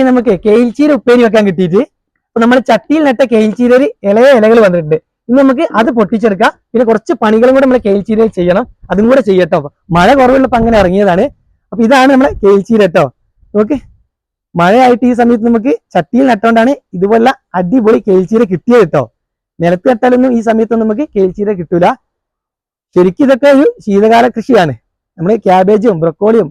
നമുക്ക് കേൽച്ചീര ഉപ്പേരി വെക്കാൻ കിട്ടിയിട്ട് അപ്പൊ നമ്മൾ ചട്ടിയിൽ നട്ട കേൽച്ചീരയിൽ ഇളയ ഇലകൾ വന്നിട്ടുണ്ട്. ഇനി നമുക്ക് അത് പൊട്ടിച്ചെടുക്കാം. പിന്നെ കുറച്ച് പണികളും കൂടെ നമ്മൾ കേൽച്ചീരയിൽ ചെയ്യണം. അതും കൂടെ ചെയ്യട്ടോ. മഴ കുറവുള്ളപ്പോൾ അങ്ങനെ ഇറങ്ങിയതാണ്. അപ്പൊ ഇതാണ് നമ്മളെ കേൽച്ചീര കേട്ടോ. നോക്ക്, മഴയായിട്ട് ഈ സമയത്ത് നമുക്ക് ചട്ടിയിൽ നട്ടോണ്ടാണ് ഇതുപോലുള്ള അടിപൊളി കേൽച്ചീര കിട്ടിയത് കേട്ടോ. നിലത്ത് നട്ടാലൊന്നും ഈ സമയത്തൊന്നും നമുക്ക് കേൽച്ചീര കിട്ടൂല. ശരിക്കും ഇതൊക്കെ ഒരു ശീതകാല കൃഷിയാണ്. നമ്മൾ ക്യാബേജും ബ്രൊക്കോളിയും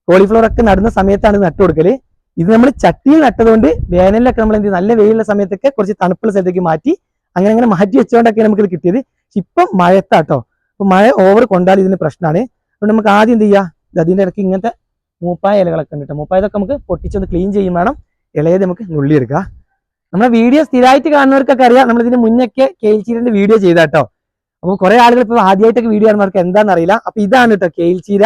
കോളിഫ്ലവർ ഒക്കെ നടുന്ന സമയത്താണ് നട്ടു കൊടുക്കല്. ഇത് നമ്മൾ ചട്ടിയിൽ നട്ടതുകൊണ്ട് വേനലിലൊക്കെ നമ്മൾ എന്ത് നല്ല വെയിലുള്ള സമയത്തൊക്കെ കുറച്ച് തണുപ്പുള്ള സ്ഥലത്തേക്ക് മാറ്റി അങ്ങനെ മാറ്റി വെച്ചുകൊണ്ടൊക്കെ നമുക്ക് ഇത് കിട്ടിയത്. ഇപ്പം മഴത്താട്ടോ. അപ്പൊ മഴ ഓവർ കൊണ്ടാൽ ഇതിന് പ്രശ്നമാണ്. അതുകൊണ്ട് നമുക്ക് ആദ്യം എന്ത് ചെയ്യാം, അതിന്റെ ഇടയ്ക്ക് ഇങ്ങനത്തെ മൂപ്പായ ഇലകളൊക്കെ ഉണ്ട് കേട്ടോ. മൂപ്പായതൊക്കെ നമുക്ക് പൊട്ടിച്ചൊന്ന് ക്ലീൻ ചെയ്യും വേണം. ഇളയത് നമുക്ക് നുള്ളിയെടുക്കാം. നമ്മളെ വീഡിയോ സ്ഥിരമായിട്ട് കാണുന്നവർക്കൊക്കെ അറിയാം, നമ്മളിതിന് മുന്നൊക്കെ കേൽച്ചീരന്റെ വീഡിയോ ചെയ്താട്ടോ. അപ്പോൾ കുറെ ആളുകൾ ഇപ്പോൾ ആദ്യമായിട്ടൊക്കെ വീഡിയോ കാണുന്നവർക്ക് എന്താണെന്ന് അറിയില്ല. അപ്പൊ ഇതാണ് കേട്ടോ കേൽച്ചീര.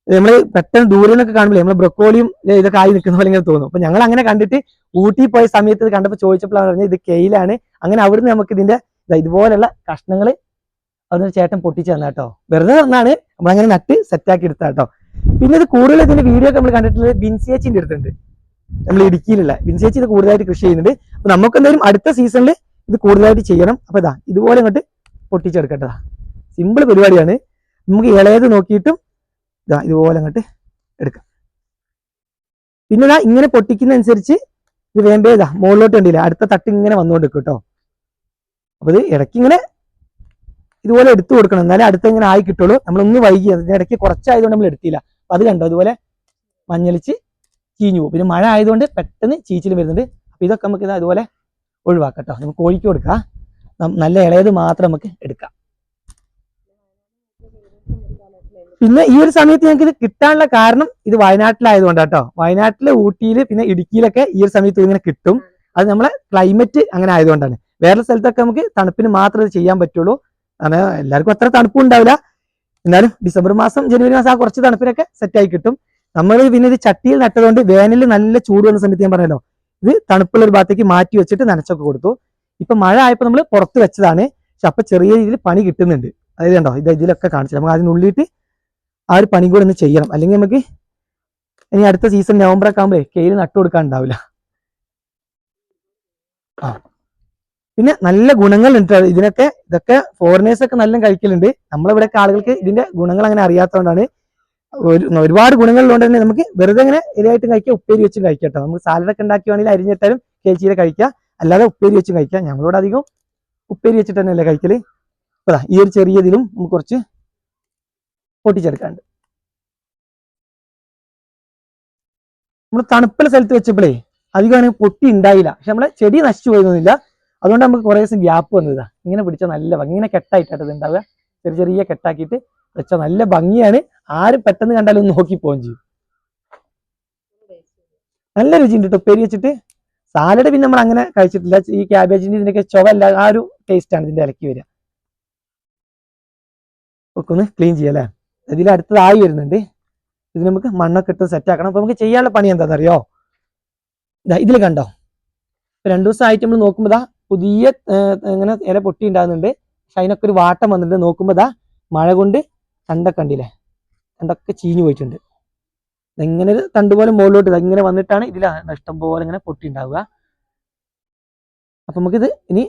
നമ്മൾ പെട്ടെന്ന് ദൂരെ നിന്നൊക്കെ കാണുമ്പോൾ നമ്മൾ ബ്രൊക്കോളിയും ഇതൊക്കെ ആയി നിൽക്കുന്ന പോലെ ഇങ്ങനെ തോന്നും. അപ്പൊ ഞങ്ങൾ അങ്ങനെ കണ്ടിട്ട് ഊട്ടി പോയ സമയത്ത് ഇത് കണ്ടപ്പോൾ ചോദിച്ചപ്പോഴാണ് പറഞ്ഞത് ഇത് കെയിലാണ്. അങ്ങനെ അവിടുന്ന് നമുക്ക് ഇതിന്റെ ഇതുപോലുള്ള കഷ്ണങ്ങൾ അതൊരു ചേട്ടൻ പൊട്ടിച്ച് തന്നാ കേട്ടോ. വെറുതെ തന്നാണ്, നമ്മളങ്ങനെ നട്ട് സെറ്റാക്കി എടുത്താ കേട്ടോ. പിന്നെ ഇത് കൂടുതൽ ഇതിന്റെ വീഡിയോ ഒക്കെ നമ്മൾ കണ്ടിട്ടുള്ളത് ബിൻസിയേച്ചിന്റെ അടുത്തുണ്ട്, നമ്മൾ ഇടുക്കിയിലുള്ള ബിൻസിയേച്ചി ഇത് കൂടുതലായിട്ട് കൃഷി ചെയ്യുന്നുണ്ട്. അപ്പൊ നമുക്ക് എന്തായാലും അടുത്ത സീസണിൽ ഇത് കൂടുതലായിട്ട് ചെയ്യണം. അപ്പൊ ഇതുപോലെ ഇങ്ങോട്ട് പൊട്ടിച്ചെടുക്കട്ടതാ. സിമ്പിൾ പരിപാടിയാണ്. നമുക്ക് ഇളയത് നോക്കിയിട്ടും ഇതുപോലെ അങ്ങോട്ട് എടുക്കാം. പിന്നെ ഇങ്ങനെ പൊട്ടിക്കുന്നതനുസരിച്ച് ഇത് വേമ്പേ മുകളിലോട്ട് കണ്ടില്ല, അടുത്ത തട്ട് ഇങ്ങനെ വന്നുകൊണ്ടിരിക്കും കേട്ടോ. അപ്പൊ ഇത് ഇടയ്ക്ക് ഇങ്ങനെ ഇതുപോലെ എടുത്തു കൊടുക്കണം, എന്നാലേ അടുത്ത ഇങ്ങനെ ആയി കിട്ടുള്ളൂ. നമ്മളൊന്ന് വൈകി, അതിന്റെ ഇടയ്ക്ക് കുറച്ചായതുകൊണ്ട് നമ്മൾ എടുത്തില്ല. അപ്പൊ അത് കണ്ടോ, അതുപോലെ മഞ്ഞളിച്ച് ചീഞ്ഞു പോകും. പിന്നെ മഴ ആയതുകൊണ്ട് പെട്ടെന്ന് ചീച്ചിലും വരുന്നുണ്ട്. അപ്പൊ ഇതൊക്കെ നമുക്ക് അതുപോലെ ഒഴിവാക്കാം കേട്ടോ. നമുക്ക് കോഴിക്ക് കൊടുക്കാം, നല്ല ഇളയത് മാത്രം നമുക്ക് എടുക്കാം. പിന്നെ ഈ ഒരു സമയത്ത് ഞങ്ങൾക്ക് ഇത് കിട്ടാനുള്ള കാരണം ഇത് വയനാട്ടിലായതുകൊണ്ട് കേട്ടോ. വയനാട്ടില്, ഊട്ടിയിൽ, പിന്നെ ഇടുക്കിയിലൊക്കെ ഈ ഒരു സമയത്ത് ഇങ്ങനെ കിട്ടും. അത് നമ്മളെ ക്ലൈമറ്റ് അങ്ങനെ ആയതുകൊണ്ടാണ്. വേറെ സ്ഥലത്തൊക്കെ നമുക്ക് തണുപ്പിന് മാത്രമേ ഇത് ചെയ്യാൻ പറ്റുള്ളൂ. അങ്ങനെ എല്ലാവർക്കും അത്ര തണുപ്പും ഉണ്ടാവില്ല. എന്നാലും ഡിസംബർ മാസം ജനുവരി മാസം ആ കുറച്ച് തണുപ്പിനൊക്കെ സെറ്റായി കിട്ടും. നമ്മൾ പിന്നെ ഇത് ചട്ടിയിൽ നട്ടതുകൊണ്ട് വേനലിൽ നല്ല ചൂട് വന്ന സമയത്ത് ഞാൻ പറഞ്ഞല്ലോ, ഇത് തണുപ്പുള്ള ഒരു ഭാഗത്തേക്ക് മാറ്റി വെച്ചിട്ട് നനച്ചൊക്കെ കൊടുത്തു. ഇപ്പൊ മഴ ആയപ്പോൾ നമ്മൾ പുറത്ത് വെച്ചതാണ്. പക്ഷെ അപ്പൊ ചെറിയ രീതിയിൽ പണി കിട്ടുന്നുണ്ട്. അതായത് കണ്ടോ, ഇതിലൊക്കെ കാണിച്ചു. നമുക്ക് ആദ്യം ഉള്ളിയിട്ട് ആ ഒരു പണി കൂടെ ഒന്ന് ചെയ്യണം. അല്ലെങ്കിൽ നമുക്ക് ഇനി അടുത്ത സീസൺ നവംബറൊക്കെ ആകുമ്പോഴേ കെയിൽ നട്ടു കൊടുക്കാൻ ഉണ്ടാവില്ല. പിന്നെ നല്ല ഗുണങ്ങളുണ്ട് ഇതിനൊക്കെ. ഇതൊക്കെ ഫോറിനേഴ്സ് ഒക്കെ നല്ല കഴിക്കലുണ്ട്. നമ്മളിവിടെയൊക്കെ ആളുകൾക്ക് ഇതിന്റെ ഗുണങ്ങൾ അങ്ങനെ അറിയാത്തതുകൊണ്ടാണ്. ഒരുപാട് ഗുണങ്ങളുള്ളതുകൊണ്ട് തന്നെ നമുക്ക് വെറുതെ ഇങ്ങനെ ഇലയായിട്ട് കഴിക്കാം, ഉപ്പേരി വെച്ച് കഴിക്കാം കേട്ടോ. നമുക്ക് സാലഡൊക്കെ ഉണ്ടാക്കിയാണെങ്കിൽ അരിഞ്ഞിട്ടാലും കേൽച്ചീര കഴിക്കാം, അല്ലാതെ ഉപ്പേരി വെച്ച് കഴിക്കാം. ഞങ്ങളോട് അധികം ഉപ്പേരി വെച്ചിട്ട് തന്നെയല്ലേ കഴിക്കല്. ഈ ഒരു ചെറിയ ഇതിലും നമുക്ക് കുറച്ച് പൊട്ടിച്ചെടുക്കാണ്ട്. നമ്മൾ തണുപ്പുള്ള സ്ഥലത്ത് വെച്ചപ്പോഴേ അധികം പൊട്ടി ഉണ്ടായില്ല. പക്ഷെ നമ്മളെ ചെടി നശിച്ചു പോയൊന്നുമില്ല. അതുകൊണ്ട് നമുക്ക് കുറേ ദിവസം ഗ്യാപ്പ് വന്നതാ. ഇങ്ങനെ പിടിച്ചാൽ നല്ല ഭംഗി, ഇങ്ങനെ കെട്ടായിട്ടാണ് ഇത് ഉണ്ടാവുക. ചെറിയ ചെറിയ കെട്ടാക്കിയിട്ട് വെച്ചാൽ നല്ല ഭംഗിയാണ്. ആരും പെട്ടെന്ന് കണ്ടാലും ഒന്ന് നോക്കി പോവുകയും ചെയ്യും. നല്ല രുചിയുണ്ട് കേട്ടോ ഉപ്പേരി വെച്ചിട്ട്. സാലഡ് പിന്നെ നമ്മൾ അങ്ങനെ കഴിച്ചിട്ടില്ല. ഈ ക്യാബേജിന്റെ ഇതിനൊക്കെ ചുവല്ല, ആ ഒരു ടേസ്റ്റാണ് ഇതിന്റെ ഇലക്കി വരിക. ഒക്കെ ഒന്ന് ക്ലീൻ ചെയ്യാല്ലേ. ഇതിൽ അടുത്തതായി വരുന്നുണ്ട്. ഇത് നമുക്ക് മണ്ണൊക്കെ ഇട്ട് സെറ്റ് ആക്കണം. അപ്പൊ നമുക്ക് ചെയ്യാനുള്ള പണി എന്താണെന്നറിയോ, ഇതിൽ കണ്ടോ, 2 ദിവസമായിട്ട് നമ്മൾ നോക്കുമ്പോൾ പുതിയ ഇങ്ങനെ ഇല പൊട്ടി ഉണ്ടാകുന്നുണ്ട്. പക്ഷെ അതിനൊക്കെ ഒരു വാട്ടം വന്നിട്ടുണ്ട്. നോക്കുമ്പോൾ മഴ കൊണ്ട് തണ്ടൊക്കെ കണ്ടില്ലേ, തണ്ടൊക്കെ ചീഞ്ഞു പോയിട്ടുണ്ട്. ഇങ്ങനെ ഒരു തണ്ട് പോലെ മുകളിലോട്ട് ഇങ്ങനെ വന്നിട്ടാണ് ഇതിൽ ഇഷ്ടം പോലെ ഇങ്ങനെ പൊട്ടി ഉണ്ടാവുക. അപ്പൊ നമുക്കിത് ഇനി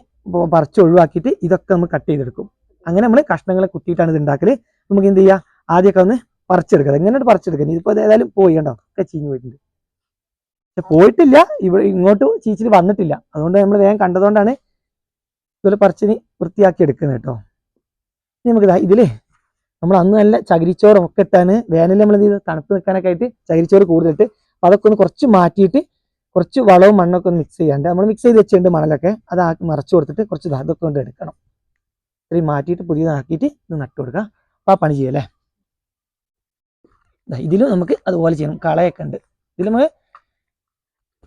പറിച്ച് ഒഴിവാക്കിയിട്ട് ഇതൊക്കെ നമ്മൾ കട്ട് ചെയ്തെടുക്കും. അങ്ങനെ നമ്മൾ കഷ്ണങ്ങളെ കുത്തിയിട്ടാണ് ഇത് ഉണ്ടാക്കല്. നമുക്ക് എന്ത് ചെയ്യാം, ആദ്യമൊക്കെ ഒന്ന് പറിച്ചെടുക്കുക. എങ്ങനെ പറിച്ചെടുക്കുക. ഇതിപ്പോ ഏതായാലും പോയി കണ്ടോ, ഒക്കെ ചീഞ്ഞു പോയിട്ടുണ്ട്. പക്ഷെ പോയിട്ടില്ല, ഇവിടെ ഇങ്ങോട്ട് ചീച്ചിൽ വന്നിട്ടില്ല. അതുകൊണ്ട് നമ്മൾ വേഗം കണ്ടതുകൊണ്ടാണ് ഇതുപോലെ പറിച്ചിന് വൃത്തിയാക്കി എടുക്കുന്നത് കേട്ടോ. ഇനി നമുക്ക് ഇതിലേ നമ്മൾ അന്ന് നല്ല ചകിരിച്ചോറും ഒക്കെ ഇട്ടാണ് വേനലിൽ നമ്മൾ ഇത് തണുപ്പ് നിൽക്കാനൊക്കെ ആയിട്ട് ചകിരിച്ചോറ് കൂടുതലിട്ട്. അപ്പൊ അതൊക്കെ ഒന്ന് കുറച്ച് മാറ്റിയിട്ട് കുറച്ച് വളവും മണ്ണൊക്കെ ഒന്ന് മിക്സ് ചെയ്യാണ്ട് നമ്മൾ മിക്സ് ചെയ്ത് വെച്ചിട്ടുണ്ട് മണലൊക്കെ. അത് മറച്ചു കൊടുത്തിട്ട് കുറച്ച് അതൊക്കെ കൊണ്ട് എടുക്കണം. ഇത്രയും മാറ്റിയിട്ട് പുതിയതാക്കിയിട്ട് ഇത് നട്ടു കൊടുക്കുക. അപ്പൊ ആ പണി ചെയ്യല്ലേ. ഇതിലും നമുക്ക് അതുപോലെ ചെയ്യണം. കളയൊക്കെ ഉണ്ട് ഇതിൽ. നമ്മൾ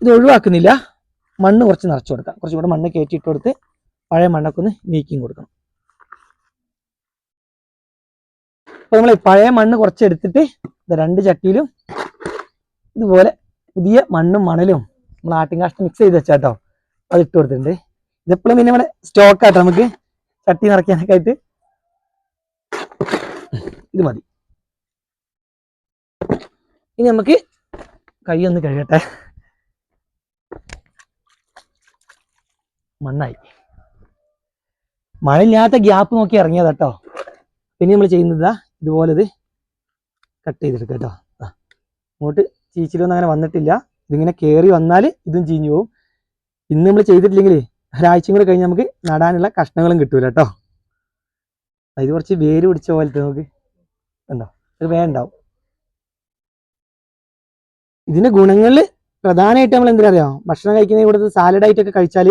ഇത് ഒഴിവാക്കുന്നില്ല, മണ്ണ് കുറച്ച് നിറച്ചു കൊടുക്കാം. കുറച്ചുകൂടെ മണ്ണ് കയറ്റിയിട്ട് കൊടുത്ത് പഴയ മണ്ണൊക്കെ ഒന്ന് നീക്കിയും കൊടുക്കണം. അപ്പൊ നമ്മൾ പഴയ മണ്ണ് കുറച്ച് എടുത്തിട്ട് 2 ചട്ടിയിലും ഇതുപോലെ പുതിയ മണ്ണും മണലും നമ്മൾ ആട്ടിൻകാഷ്ടം മിക്സ് ചെയ്ത് വെച്ചാട്ടോ അത് ഇട്ട് കൊടുത്തിട്ടുണ്ട്. ഇതെപ്പോഴും പിന്നെ നമ്മുടെ സ്റ്റോക്ക് ആട്ടോ, നമുക്ക് ചട്ടി നിറയ്ക്കാനൊക്കെ ആയിട്ട് ഇത് മതി. ഇനി നമുക്ക് കൈ ഒന്ന് കഴുകട്ടെ. മണ്ണായി. മഴയില്ലാത്ത ഗ്യാപ്പ് നോക്കി ഇറങ്ങിയതാ കേട്ടോ. പിന്നെ നമ്മൾ ചെയ്യുന്നത് ഇതുപോലെ ഇത് കട്ട് ചെയ്തെടുക്കുക കേട്ടോ. അങ്ങോട്ട് ചീച്ചിലൊന്നും അങ്ങനെ വന്നിട്ടില്ല. ഇതിങ്ങനെ കയറി വന്നാൽ ഇതും ചീഞ്ഞു പോകും. ഇന്ന് നമ്മൾ ചെയ്തിട്ടില്ലെങ്കിൽ ഒരാഴ്ചയും കൂടെ കഴിഞ്ഞ് നമുക്ക് നടാനുള്ള കഷ്ണങ്ങളും കിട്ടൂല കേട്ടോ. ഇത് കുറച്ച് വേര് പിടിച്ച പോലത്തെ നമുക്ക് ഉണ്ടോ, ഒരു വേണ്ടാവും. ഇതിന്റെ ഗുണങ്ങളിൽ പ്രധാനമായിട്ട് നമ്മൾ എന്തിനാ അറിയാം, ഭക്ഷണം കഴിക്കുന്ന കൂടെ സാലഡായിട്ടൊക്കെ കഴിച്ചാൽ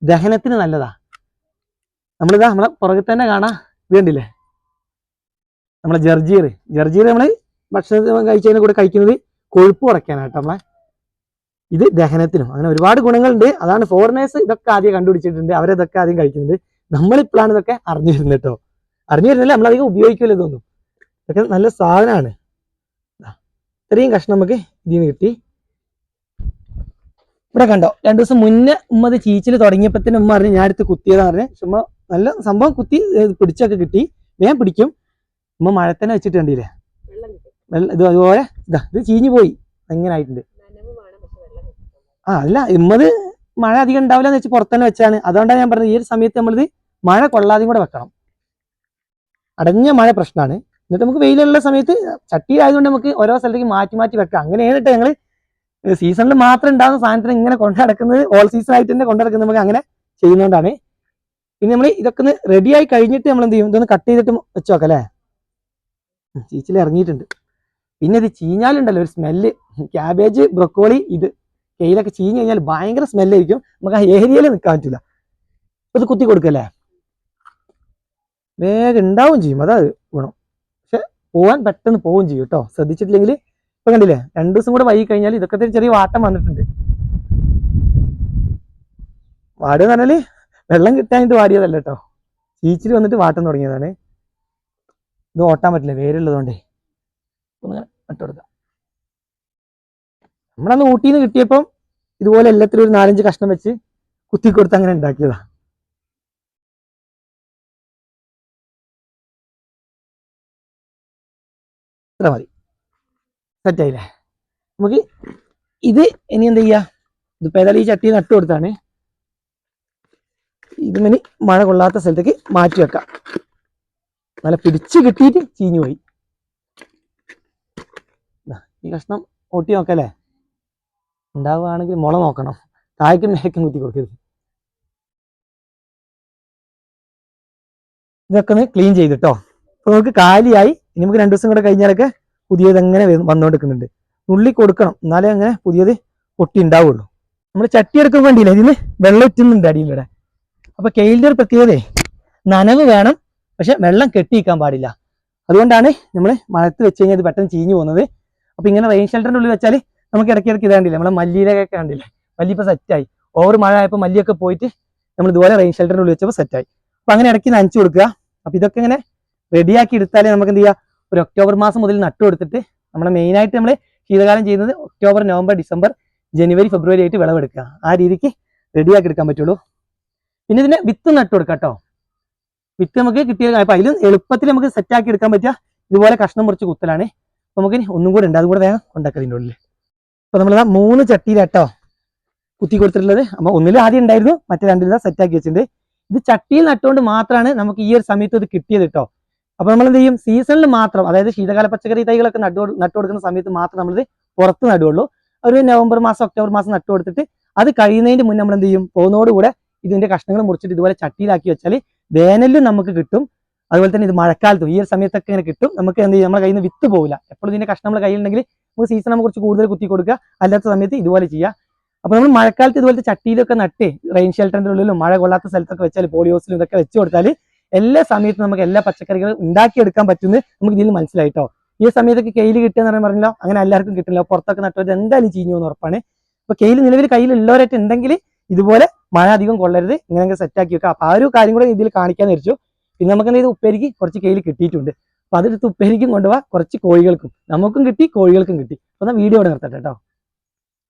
ദഹനത്തിന് നല്ലതാ. നമ്മളെ പുറകെ തന്നെ കാണാം, വേണ്ടില്ലേ നമ്മളെ ജർജീർ നമ്മൾ ഭക്ഷണം കഴിച്ചതിനെ കൂടെ കഴിക്കുന്നത് കൊഴുപ്പ് കുറയ്ക്കാനായിട്ട്. നമ്മളെ ഇത് ദഹനത്തിനും അങ്ങനെ ഒരുപാട് ഗുണങ്ങളുണ്ട്. അതാണ് ഫോറിനേഴ്സ് ഇതൊക്കെ ആദ്യം കണ്ടുപിടിച്ചിട്ടുണ്ട്, അവരതൊക്കെ ആദ്യം കഴിക്കുന്നത്. നമ്മളിപ്പോഴാണ് ഇതൊക്കെ അറിഞ്ഞു വരുന്നത് കേട്ടോ. അറിഞ്ഞു വരുന്നില്ല, നമ്മളധികം ഉപയോഗിക്കില്ല ഇതൊന്നും. ഇതൊക്കെ നല്ല സാധനമാണ്. ഇത്രയും കഷ്ണം നമുക്ക് ഇതിൽ നിന്ന് കിട്ടി. ഇവിടെ കണ്ടോ, 2 ദിവസം മുന്നേ ഉമ്മ ഇത് ചീച്ചിൽ തുടങ്ങിയപ്പോൾ തന്നെ ഉമ്മ പറഞ്ഞ് ഞാൻ അടുത്ത് കുത്തിയതാന്ന് പറഞ്ഞ്. ചുമ്മാ നല്ല സംഭവം കുത്തി പിടിച്ചൊക്കെ കിട്ടി, വേഗം പിടിക്കും. ഉമ്മ മഴ തന്നെ വെച്ചിട്ട് കണ്ടില്ലേ, ഇത് അതുപോലെ ഇത് ചീഞ്ഞു പോയി എങ്ങനെ ആയിട്ടുണ്ട്. അല്ല ഉമ്മത് മഴ അധികം ഉണ്ടാവില്ല എന്ന് വെച്ച് പുറത്തന്നെ വെച്ചാണ്. അതുകൊണ്ടാണ് ഞാൻ പറഞ്ഞത് ഈ ഒരു സമയത്ത് നമ്മളിത് മഴ കൊള്ളാതെയും കൂടെ വെക്കണം. അടഞ്ഞ മഴ പ്രശ്നമാണ്. എന്നിട്ട് നമുക്ക് വെയിലുള്ള സമയത്ത് ചട്ടി ആയതുകൊണ്ട് നമുക്ക് ഓരോ സ്ഥലത്തേക്ക് മാറ്റി മാറ്റി വെക്കാം. അങ്ങനെയാണ് കേട്ടോ ഞങ്ങൾ സീസണിൽ മാത്രം ഉണ്ടാകുന്ന സാധനത്തിന് ഇങ്ങനെ കൊണ്ടു നടക്കുന്നത്, ഓൾ സീസൺ ആയിട്ട് തന്നെ കൊണ്ടു നടക്കുന്നത് നമുക്ക് അങ്ങനെ ചെയ്യുന്നതുകൊണ്ടാണ്. പിന്നെ നമ്മൾ ഇതൊക്കെ ഒന്ന് റെഡിയായി കഴിഞ്ഞിട്ട് നമ്മൾ എന്ത് ചെയ്യും, ഇതൊന്ന് കട്ട് ചെയ്തിട്ട് വെച്ച് നോക്കാം അല്ലേ. ചീച്ചിൽ ഇറങ്ങിയിട്ടുണ്ട്. പിന്നെ ഇത് ചീഞ്ഞാലുണ്ടല്ലോ ഒരു സ്മെല്ല്, ക്യാബേജ് ബ്രൊക്കോളി ഇത് കെയിലൊക്കെ ചീഞ്ഞ് കഴിഞ്ഞാൽ ഭയങ്കര സ്മെല്ലായിരിക്കും, നമുക്ക് ആ ഏരിയയിൽ നിൽക്കാൻ പറ്റില്ല. ഇത് കുത്തി കൊടുക്കല്ലേ, വേഗം ഉണ്ടാവും ചെയ്യും, അതാ ഗുണം. പക്ഷെ പോവാൻ പെട്ടെന്ന് പോവുകയും ചെയ്യും കേട്ടോ, ശ്രദ്ധിച്ചിട്ടില്ലെങ്കിൽ. ഇപ്പൊ കണ്ടില്ലേ, 2 ദിവസം കൂടെ വൈകി കഴിഞ്ഞാൽ ഇതൊക്കെ ചെറിയ വാട്ടം വന്നിട്ടുണ്ട്. വാടുക എന്ന് പറഞ്ഞാല് വെള്ളം കിട്ടാനായിട്ട് വാടിയതല്ല കേട്ടോ, ചീച്ചിൽ വന്നിട്ട് വാട്ടം തുടങ്ങിയതാണ്. ഇത് ഓട്ടാൻ പറ്റില്ല വേരുള്ളതുകൊണ്ടേ. ഒന്ന് നട്ടുകൊടുക്കാം. നമ്മളന്ന് ഊട്ടിയിൽ നിന്ന് കിട്ടിയപ്പം ഇതുപോലെ എല്ലാത്തിലും ഒരു 4-5 കഷ്ണം വെച്ച് കുത്തിക്കൊടുത്ത് അങ്ങനെ ഉണ്ടാക്കിയതാ. ഇത്ര മതി, സെറ്റായില്ലേ. നമുക്ക് ഇത് ഇനി എന്ത് ചെയ്യാ, ഇതിപ്പോ ഏതായാലും ഈ ചട്ടി നട്ടു കൊടുത്താണ്. ഇതിന് മഴ കൊള്ളാത്ത സ്ഥലത്തേക്ക് മാറ്റി വെക്കാം. നല്ല പിടിച്ച് കിട്ടിയിട്ട് ചീഞ്ഞു പോയി. ഈ കഷ്ണം ഓട്ടി നോക്കല്ലേ, ഉണ്ടാവുകയാണെങ്കിൽ മുള നോക്കണം, താഴേക്കും മേക്കും കുത്തി കൊടുക്കരുത്. ഇതൊക്കെ ഒന്ന് ക്ലീൻ ചെയ്തിട്ടോ. അപ്പൊ നമുക്ക് കാലിയായി. ഇനി നമുക്ക് 2 ദിവസം കൂടെ കഴിഞ്ഞാലൊക്കെ പുതിയത് അങ്ങനെ വന്നുകൊണ്ടിരിക്കുന്നുണ്ട്. നുള്ളി കൊടുക്കണം, എന്നാലേ അങ്ങനെ പുതിയത് പൊട്ടി ഉണ്ടാവുള്ളൂ. നമ്മൾ ചട്ടി എടുക്കാൻ വേണ്ടിയില്ല, ഇതിന് വെള്ളം ഇറ്റുന്നുണ്ട് അടിയിലൂടെ. അപ്പൊ കെയിലിന്റെ ഒരു പ്രത്യേകത നനവ് വേണം, പക്ഷെ വെള്ളം കെട്ടിയിക്കാൻ പാടില്ല. അതുകൊണ്ടാണ് നമ്മൾ മഴത്ത് വെച്ച് കഴിഞ്ഞാൽ ഇത് പെട്ടെന്ന് ചീഞ്ഞു പോകുന്നത്. അപ്പൊ ഇങ്ങനെ റെയിൻ ഷെൽറ്ററിന്റെ ഉള്ളിൽ വെച്ചാൽ നമുക്ക് ഇടയ്ക്കിടയ്ക്ക് ഇതാണ്ടില്ലേ, നമ്മളെ മല്ലിയിലൊക്കെ കണ്ടില്ലേ, മല്ലി ഇപ്പൊ സെറ്റായി. ഓവർ മഴ ആയപ്പോൾ മല്ലിയൊക്കെ പോയിട്ട് നമ്മൾ ഇതുപോലെ റെയിൻ ഷെൽറ്ററിന്റെ ഉള്ളിൽ വെച്ചപ്പോൾ സെറ്റായി. അപ്പൊ അങ്ങനെ ഇടയ്ക്ക് നനച്ചു കൊടുക്കുക. അപ്പൊ ഇതൊക്കെ ഇങ്ങനെ റെഡിയാക്കി എടുത്താലേ നമുക്ക് എന്ത് ചെയ്യുക, ഒരു ഒക്ടോബർ മാസം മുതൽ നട്ടു കൊടുത്തിട്ട് നമ്മളെ മെയിനായിട്ട് നമ്മൾ ശീതകാലം ചെയ്യുന്നത് ഒക്ടോബർ നവംബർ ഡിസംബർ ജനുവരി ഫെബ്രുവരി ആയിട്ട് വിളവെടുക്കുക. ആ രീതിക്ക് റെഡിയാക്കി എടുക്കാൻ പറ്റുള്ളൂ. പിന്നെ ഇതിന് വിത്ത് നട്ടു കൊടുക്കാം കേട്ടോ. വിത്ത് നമുക്ക് കിട്ടിയ അപ്പൊ അതിലും എളുപ്പത്തിൽ നമുക്ക് സെറ്റാക്കി എടുക്കാൻ പറ്റുക ഇതുപോലെ കഷ്ണം മുറിച്ച് കുത്തലാണ്. അപ്പൊ നമുക്ക് ഒന്നും കൂടെ ഉണ്ട്, അതും കൂടെ വേഗം കൊണ്ടാക്കാം ഇതിൻ്റെ ഉള്ളിൽ. അപ്പൊ നമ്മൾ 3 ചട്ടിയിലാട്ടോ കുത്തി കൊടുത്തിട്ടുള്ളത്. അപ്പൊ ഒന്നിലും ആദ്യം ഉണ്ടായിരുന്നു, മറ്റേ 2 സെറ്റാക്കി വെച്ചിട്ടുണ്ട്. ഇത് ചട്ടിയിൽ നട്ടുകൊണ്ട് മാത്രമാണ് നമുക്ക് ഈ ഒരു സമയത്ത് ഇത് കിട്ടിയത് കേട്ടോ. അപ്പൊ നമ്മൾ എന്ത് ചെയ്യും, സീസണിൽ മാത്രം, അതായത് ശീതകാല പച്ചക്കറി തൈകളൊക്കെ നട്ടു കൊടുക്കുന്ന സമയത്ത് മാത്രം നമ്മളിത് പുറത്ത് നടുവുള്ളൂ. ഒരു നവംബർ മാസം ഒക്ടോബർ മാസം നട്ടു കൊടുത്തിട്ട് അത് കഴിയുന്നതിന് മുന്നേ നമ്മൾ എന്ത് ചെയ്യും, പോകുന്നതോടുകൂടെ ഇതിന്റെ കഷ്ണങ്ങൾ മുറിച്ചിട്ട് ഇതുപോലെ ചട്ടിയിലാക്കി വെച്ചാൽ വേനലിലും നമുക്ക് കിട്ടും. അതുപോലെ തന്നെ ഇത് മഴക്കാലത്തും ഈ ഒരു സമയത്തൊക്കെ ഇങ്ങനെ കിട്ടും. നമുക്ക് എന്ത് ചെയ്യും, നമ്മുടെ കയ്യിൽ നിന്ന് വിത്ത് പോകില്ല. എപ്പോഴും ഇതിന്റെ കഷ്ണം നമ്മുടെ കയ്യിലുണ്ടെങ്കിൽ നമുക്ക് സീസൺ നമുക്ക് കുറച്ച് കൂടുതൽ കുത്തി കൊടുക്കുക, അല്ലാത്ത സമയത്ത് ഇതുപോലെ ചെയ്യുക. അപ്പൊ നമ്മൾ മഴക്കാലത്ത് ഇതുപോലത്തെ ചട്ടിയിലൊക്കെ നട്ട് റെയിൻ ഷെൽറ്ററിന്റെ ഉള്ളിലും മഴ കൊള്ളാത്ത സ്ഥലത്തൊക്കെ വെച്ചാൽ പോളിയോസിലും ഇതൊക്കെ വെച്ച് കൊടുത്താൽ എല്ലാ സമയത്തും നമുക്ക് എല്ലാ പച്ചക്കറികളും ഉണ്ടാക്കിയെടുക്കാൻ പറ്റുന്നത് നമുക്ക് ഇതിൽ മനസ്സിലായിട്ടോ. ഈ സമയത്തൊക്കെ കെയിൽ കിട്ടുക എന്ന് പറഞ്ഞല്ലോ, അങ്ങനെ എല്ലാവർക്കും കിട്ടില്ല. പുറത്തൊക്കെ നട്ടവർ എന്തായാലും ചീഞ്ഞു എന്ന് ഉറപ്പാണ്. അപ്പൊ കെയിൽ നിലവിൽ കയ്യിൽ ഉള്ളവരായിട്ട് ഉണ്ടെങ്കിൽ ഇതുപോലെ മഴ അധികം കൊള്ളരുത്, ഇങ്ങനെ സെറ്റാക്കി വെക്കുക. അപ്പൊ ആ ഒരു കാര്യം കൂടെ ഇതിൽ കാണിക്കാൻ വെച്ചു. പിന്നെ നമുക്ക് എന്ത് ചെയ്ത് ഉപ്പേരിക്ക് കുറച്ച് കെയിൽ കിട്ടിയിട്ടുണ്ട്. അപ്പൊ അതെടുത്ത് ഉപ്പേരിക്കും കൊണ്ടുപോകാം, കുറച്ച് കോഴികൾക്കും നമുക്കും കിട്ടി, കോഴികൾക്കും കിട്ടി. അപ്പൊ വീഡിയോ ഇവിടെ നിർത്തട്ടെ കേട്ടോ.